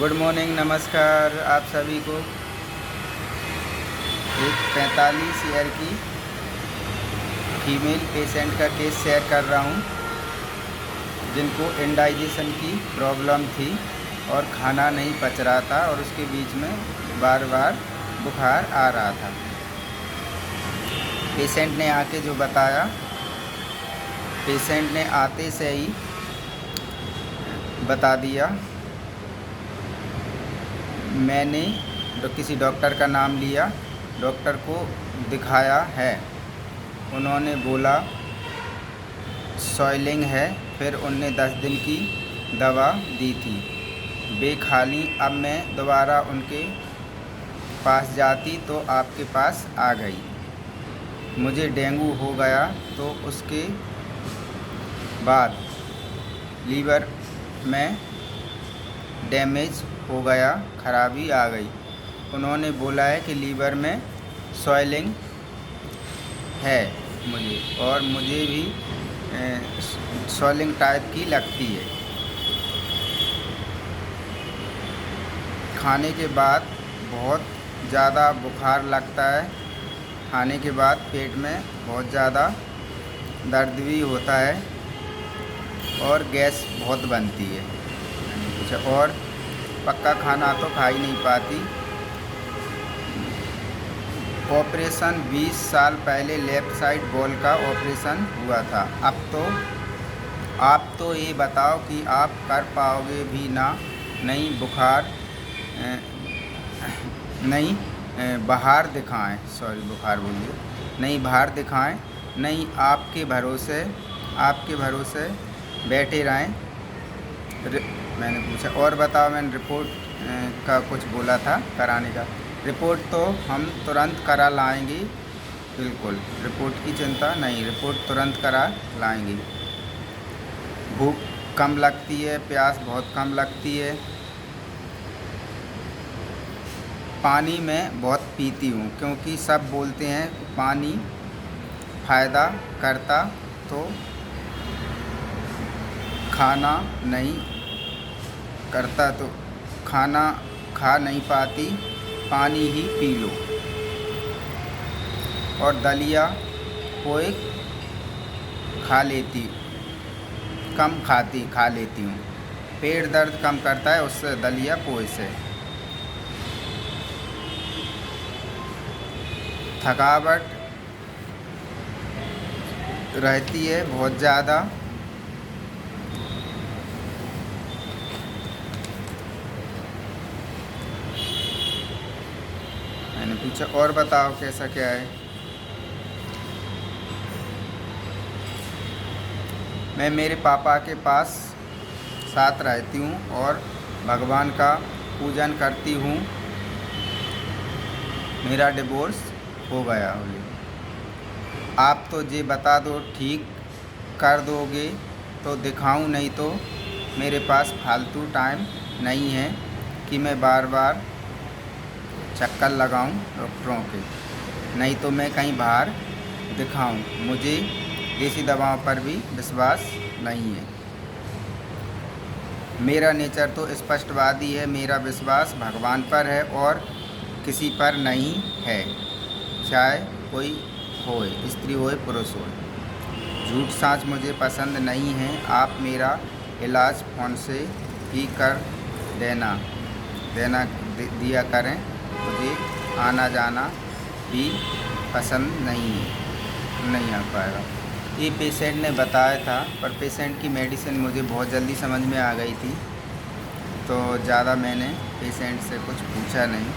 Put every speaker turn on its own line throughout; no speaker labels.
Good morning, नमस्कार आप सभी को। एक 45 ईयर की फीमेल पेशेंट का केस शेयर कर रहा हूँ, जिनको इंडाइजेशन की प्रॉब्लम थी और खाना नहीं पच रहा था और उसके बीच में बार बार बुखार आ रहा था। पेशेंट ने आके जो बताया, पेशेंट ने आते से ही बता दिया। मैंने किसी डॉक्टर का नाम लिया, डॉक्टर को दिखाया है, उन्होंने बोला सॉइलिंग है, फिर उनने 10 दिन की दवा दी थी, वे खा ली। अब मैं दोबारा उनके पास जाती तो आपके पास आ गई। मुझे डेंगू हो गया तो उसके बाद लीवर में डैमेज हो गया, खराबी आ गई। उन्होंने बोला है कि लीवर में सॉइलिंग है मुझे, और मुझे भी सॉइलिंग टाइप की लगती है। खाने के बाद बहुत ज़्यादा बुखार लगता है, खाने के बाद पेट में बहुत ज़्यादा दर्द भी होता है और गैस बहुत बनती है। अच्छा, और पक्का खाना तो खा ही नहीं पाती। ऑपरेशन 20 साल पहले लेफ़्ट साइड बॉल का ऑपरेशन हुआ था। अब तो आप तो ये बताओ कि आप कर पाओगे भी ना। नहीं बुखार नहीं बाहर दिखाएं, सॉरी बुखार बोलिए, नहीं बाहर दिखाएं, नहीं आपके भरोसे बैठे रहें। मैंने पूछा और बताओ, मैंने रिपोर्ट का कुछ बोला था कराने का। रिपोर्ट तो हम तुरंत करा लाएंगे, बिल्कुल रिपोर्ट की चिंता नहीं, रिपोर्ट तुरंत करा लाएंगे। भूख कम लगती है, प्यास बहुत कम लगती है। पानी मैं बहुत पीती हूँ, क्योंकि सब बोलते हैं पानी फ़ायदा करता, तो खाना नहीं करता तो खाना खा नहीं पाती, पानी ही पी लो। और दलिया पोहे खा लेती हूँ। पेट दर्द कम करता है उससे, दलिया पोहे से। थकावट रहती है बहुत ज़्यादा। मैंने पूछा और बताओ कैसा क्या है। मैं मेरे पापा के पास साथ रहती हूँ और भगवान का पूजन करती हूँ। मेरा डिवोर्स हो गया। आप तो ये बता दो, ठीक कर दोगे तो दिखाऊं, नहीं तो मेरे पास फालतू टाइम नहीं है कि मैं बार बार चक्कर लगाऊं डॉक्टरों के, नहीं तो मैं कहीं बाहर दिखाऊं। मुझे देसी दवाओं पर भी विश्वास नहीं है। मेरा नेचर तो स्पष्टवादी है, मेरा विश्वास भगवान पर है और किसी पर नहीं है, चाहे कोई होए, स्त्री होए पुरुष होए। झूठ साँच मुझे पसंद नहीं है। आप मेरा इलाज फ़ोन से ही कर दिया करें, मुझे आना जाना भी पसंद नहीं आ पाएगा। ये पेशेंट ने बताया था, पर पेशेंट की मेडिसिन मुझे बहुत जल्दी समझ में आ गई थी, तो ज़्यादा मैंने पेशेंट से कुछ पूछा नहीं।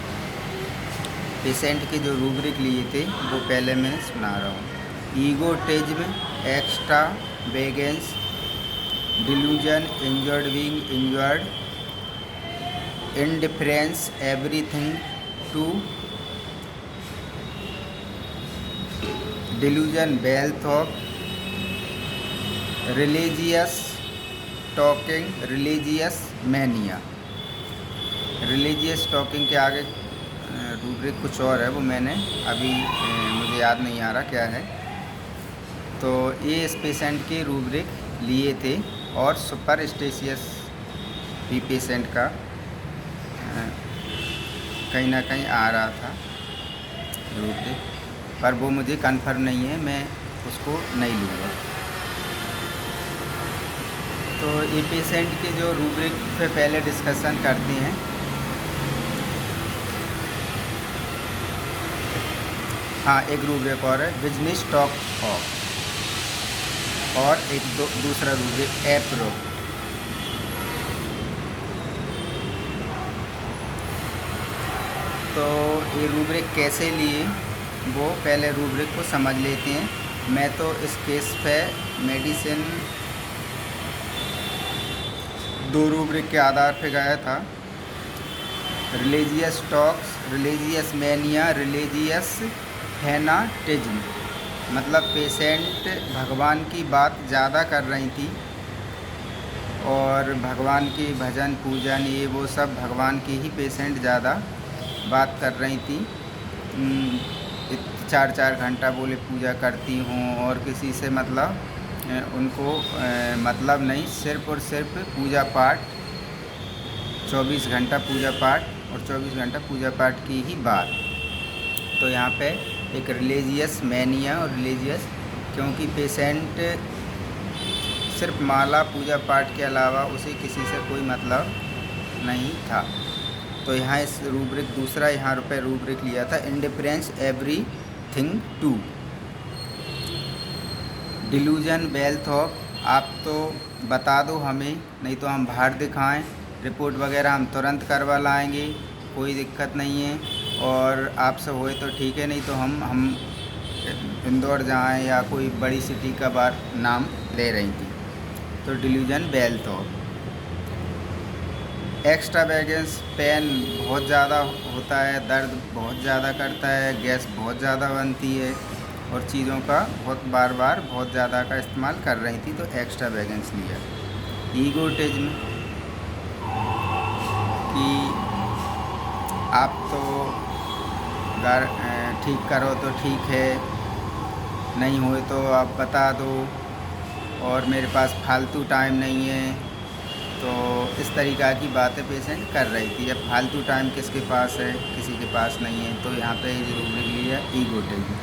पेशेंट के जो रूब्रिक लिए थे वो पहले मैं सुना रहा हूँ। Egotism, extravagance, delusion, injured being injured, indifference, everything to delusion, wealth of, religious talking, religious mania. Religious talking के आगे रूब्रिक कुछ और है, वो मैंने अभी मुझे याद नहीं आ रहा क्या है। तो ये इस पेशेंट के रूब्रिक लिए थे और सुपरस्टिशियस भी पेशेंट का कहीं ना कहीं आ रहा था रूब्रिक, पर वो मुझे कन्फर्म नहीं है, मैं उसको नहीं लूँगा। तो ये पेशेंट के जो रूब्रिक पे पहले डिस्कशन करते हैं। हाँ, एक रूब्रिक और है, बिजनेस टॉक ऑफ, और एक दूसरा रूब्रिक एप्रो। तो ये रूब्रिक कैसे लिए वो पहले रूब्रिक को समझ लेते हैं। मैं तो इस केस पे मेडिसिन 2 रूब्रिक के आधार पे गया था, religious talks, religious mania, religious fanaticism. मतलब पेशेंट भगवान की बात ज़्यादा कर रही थी और भगवान की भजन पूजन ये वो सब भगवान की ही पेशेंट ज़्यादा बात कर रही थी। 4-4 घंटा बोले पूजा करती हूँ, और किसी से मतलब उनको मतलब नहीं, सिर्फ़ और सिर्फ पूजा पाठ, 24 घंटा पूजा पाठ और 24 घंटा पूजा पाठ की ही बात। तो यहाँ पे एक रिलीजियस मैनिया और रिलीजियस, क्योंकि पेशेंट सिर्फ माला पूजा पाठ के अलावा उसे किसी से कोई मतलब नहीं था। तो यहाँ इस रूब्रिक दूसरा यहाँ पे रूब्रिक लिया था, indifference everything to delusion wealth of. आप तो बता दो हमें, नहीं तो हम बाहर दिखाएं, रिपोर्ट वगैरह हम तुरंत करवा लाएंगे, कोई दिक्कत नहीं है। और आपसे होए तो ठीक है, नहीं तो हम इंदौर जाएं या कोई बड़ी सिटी का बार नाम ले रही थी। तो delusion wealth of, extravagance, pain बहुत ज़्यादा होता है, दर्द बहुत ज़्यादा करता है, गैस बहुत ज़्यादा बनती है, और चीज़ों का बहुत बार बार बहुत ज़्यादा का इस्तेमाल कर रही थी, तो एक्स्ट्रा वैगेंस लिया। ईगोटिज्म कि आप तो ठीक करो तो ठीक है, नहीं हुए तो आप बता दो, और मेरे पास फालतू टाइम नहीं है। तो इस तरीक़ा की बातें पेशेंट कर रही थी। अब फालतू टाइम किसके पास है, किसी के पास नहीं है। तो यहाँ पे रूब्रिक लिया ईगोटिज्म।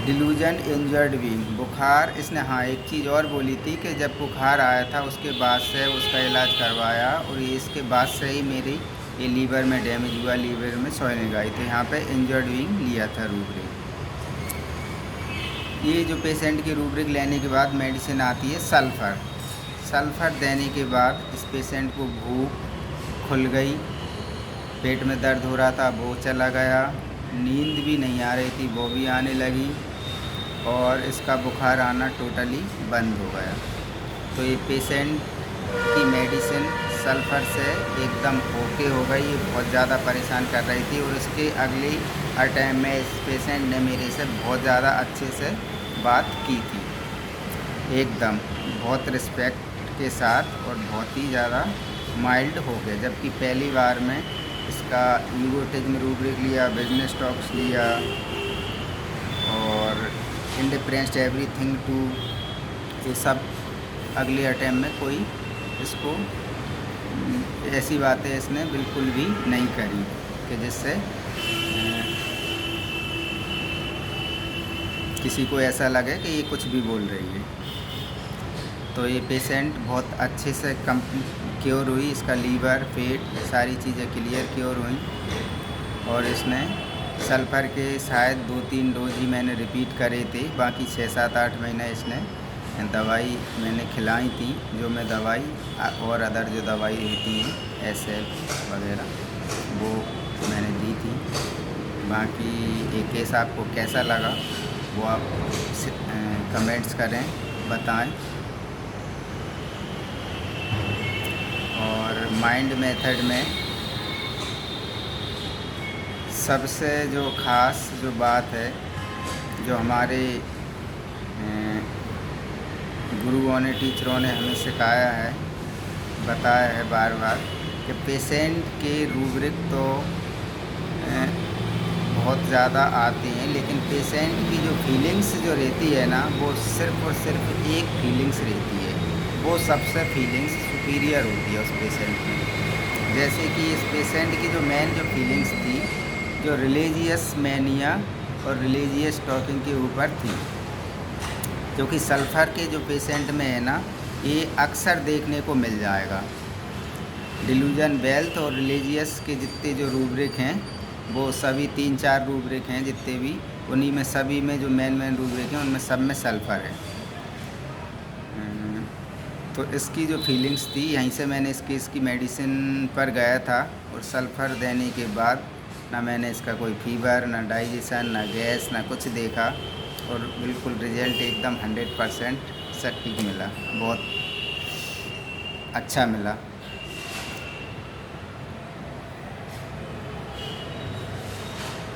डिल्यूजन इंजर्ड बीइंग, बुखार, इसने हाँ एक चीज़ और बोली थी कि जब बुखार आया था उसके बाद से उसका इलाज करवाया, और ये इसके बाद से ही मेरी ये लीवर में डैमेज हुआ, लीवर में सोइलिंग आई। तो यहाँ पे इंजर्ड बीइंग लिया था रूब्रिक। ये जो पेशेंट की रूब्रिक लेने के बाद मेडिसिन आती है सल्फ़र। सल्फ़र देने के बाद इस पेशेंट को भूख खुल गई, पेट में दर्द हो रहा था वो चला गया, नींद भी नहीं आ रही थी वो भी आने लगी, और इसका बुखार आना टोटली बंद हो गया। तो ये पेशेंट की मेडिसिन सल्फ़र से एकदम ओके हो गई। ये बहुत ज़्यादा परेशान कर रही थी, और इसके अगले टाइम में इस पेशेंट ने मेरे से बहुत ज़्यादा अच्छे से बात की थी, एकदम बहुत रिस्पेक्ट के साथ, और बहुत ही ज़्यादा माइल्ड हो गया। जबकि पहली बार में इसका ईगोटिज्म रूब्रिक लिया, बिजनेस टॉक्स लिया, और इंडिफरेंस एवरीथिंग टू, ये सब अगले अटैम्प्ट में कोई इसको ऐसी बातें इसने बिल्कुल भी नहीं करी कि जिससे किसी को ऐसा लगे कि ये कुछ भी बोल रही है। तो ये पेशेंट बहुत अच्छे से क्योर हुई, इसका लीवर, पेट, सारी चीज़ें क्लियर क्योर हुई। और इसने सल्फ़र के शायद 2-3 डोज ही मैंने रिपीट करे थे, बाकी 6-7-8 महीने इसने दवाई मैंने खिलाई थी, जो मैं दवाई और अदर जो दवाई होती हैं एसएल वगैरह वो मैंने दी थी। बाकी ये केस आपको कैसा लगा वो आप कमेंट्स करें, बताएं। और माइंड मेथड में सबसे जो ख़ास जो बात है, जो हमारे गुरुओं ने, टीचरों ने हमें सिखाया है, बताया है बार बार कि पेशेंट के रूब्रिक तो बहुत ज़्यादा आते हैं, लेकिन पेशेंट की जो फीलिंग्स जो रहती है ना, वो सिर्फ़ और सिर्फ एक फीलिंग्स रहती है, वो सबसे फीलिंग्स सुपीरियर होती है उस पेशेंट में। जैसे कि इस पेशेंट की जो मेन जो फीलिंग्स थी, जो रिलीजियस मैनिया और रिलीजियस टॉकिंग के ऊपर थी, क्योंकि सल्फ़र के जो पेशेंट में है ना, ये अक्सर देखने को मिल जाएगा। डिल्यूजन, वेल्थ और रिलीजियस के जितने जो रूब्रिक हैं, वो सभी 3-4 रूब्रिक हैं जितने भी, उन्हीं में सभी में जो मेन रूब्रिक हैं उनमें सब में सल्फ़र है। तो इसकी जो फीलिंग्स थी, यहीं से मैंने इस केस की मेडिसिन पर गया था, और सल्फ़र देने के बाद ना मैंने इसका कोई फीवर, ना डाइजेशन, ना गैस, ना कुछ देखा, और बिल्कुल रिज़ल्ट एकदम 100% सटीक मिला, बहुत अच्छा मिला।